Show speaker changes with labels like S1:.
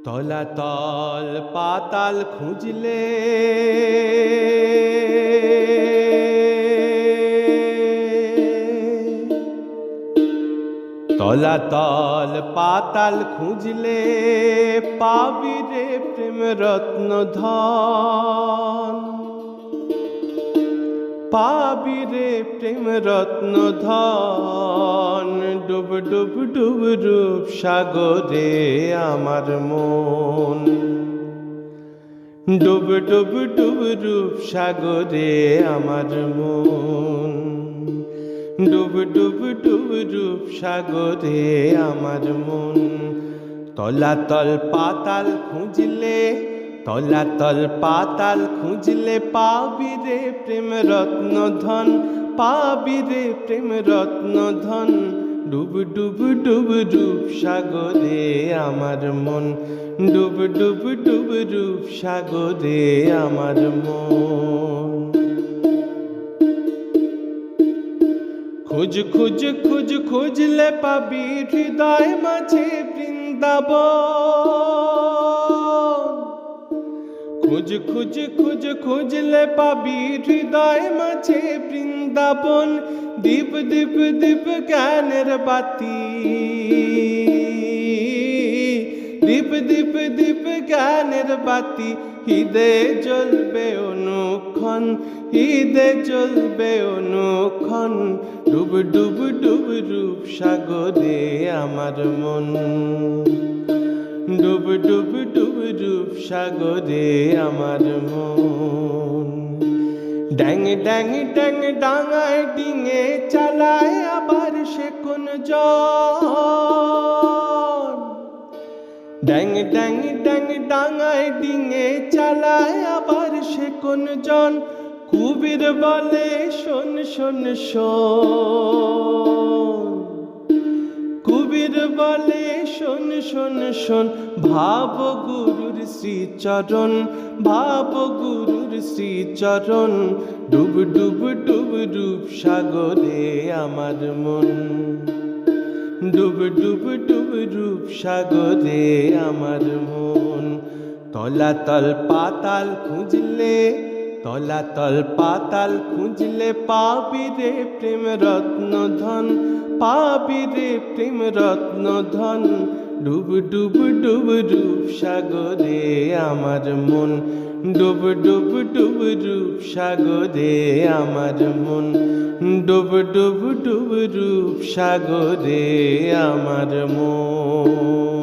S1: তলাতল পাতাল খুঁজলে তলাতল পাতাল খুঁজলে পাবি রে প্রেম রত্ন ধন, পাবি রে প্রেম রত্ন ধন। ডুব ডুব ডুব রূপ সাগরে আমার মন, ডুব ডুব ডুব রূপ সাগরে আমার মন, ডুব ডুব ডুব রূপ সাগরে আমার মন। তলাতল পাতাল খুঁজলে তলাতল পাতাল খুঁজলে পাবি রে প্রেম রত্ন ধন, পাবি রে প্রেম রত্ন ধন। ডুব ডুব ডুব রূপ সাগরে আমার মন, ডুব ডুব ডুব রূপ সাগরে আমার মন। খুঁজ খুঁজ খুঁজ খুঁজলে পাবি হৃদয় মাঝে বৃন্দাবন, খুঁজ খুঁজ খুঁজ খুঁজলে পাবি হৃদয় মাঝে বৃন্দাবন। দীপ দীপ দীপ জ্ঞানের বাতি, দীপ দীপ দীপ জ্ঞানের বাতি। হৃদয়ে জ্বলবে অনুক্ষণ, হৃদয়ে জ্বলবে অনুক্ষণ। ডুব ডুব ডুব রূপ সাগরে আমার মন, ডুব ডুব ডুব রূপ সাগরে আমার মন। ড্যাং ড্যাং ড্যাং ডাঙায় ডিঙে চালায় আবার সে কোন জন, ড্যাং ড্যাং ড্যাং ডাঙায় ডিঙে চালায় আবার সে কোন জন। কুবির বলে শোন শোন শোন, কুবির বলে শোন শোন শোন। ভাব গুরুর শ্রীচরণ, ভাব গুরুর শ্রীচরণ। ডুব ডুব ডুব রূপ সাগরে আমার মন, ডুব ডুব ডুব রূপ সাগরে আমার মন। তলাতল পাতাল খুঁজলে তলাতল পাতাল খুঁজলে পাবি রে প্রেম রত্ন ধন, পাবি রে প্রেম রত্ন ধন। ডুব ডুব ডুব রূপ সাগরে আমার মন, ডুব ডুব ডুব রূপ সাগরে আমার মন, ডুব ডুব ডুব রূপ সাগরে আমার মন।